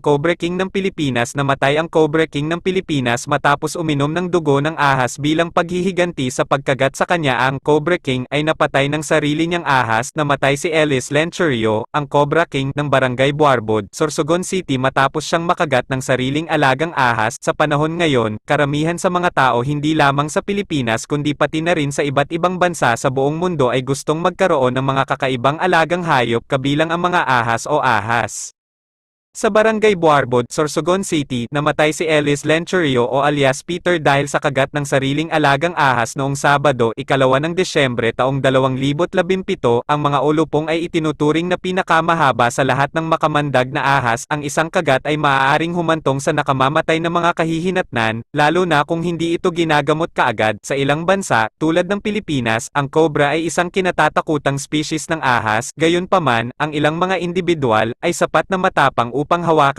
Cobra King ng Pilipinas. Namatay ang Cobra King ng Pilipinas matapos uminom ng dugo ng ahas bilang paghihiganti sa pagkagat sa kanya. Ang Cobra King ay napatay ng sarili niyang ahas. Namatay si Ellis Lencherio, ang Cobra King ng Barangay Buarbod, Sorsogon City matapos siyang makagat ng sariling alagang ahas. Sa panahon ngayon, karamihan sa mga tao hindi lamang sa Pilipinas kundi pati na rin sa iba't ibang bansa sa buong mundo ay gustong magkaroon ng mga kakaibang alagang hayop kabilang ang mga ahas o ahas. Sa Barangay Buarbod, Sorsogon City, namatay si Ellis Lencherio o alias Peter dahil sa kagat ng sariling alagang ahas noong Sabado, 2 ng Desyembre taong 2017. Ang mga ulupong ay itinuturing na pinakamahaba sa lahat ng makamandag na ahas. Ang isang kagat ay maaaring humantong sa nakamamatay na mga kahihinatnan, lalo na kung hindi ito ginagamot kaagad. Sa ilang bansa, tulad ng Pilipinas, ang cobra ay isang kinatatakutang species ng ahas. Gayunpaman, ang ilang mga individual ay sapat na matapang upang hawakan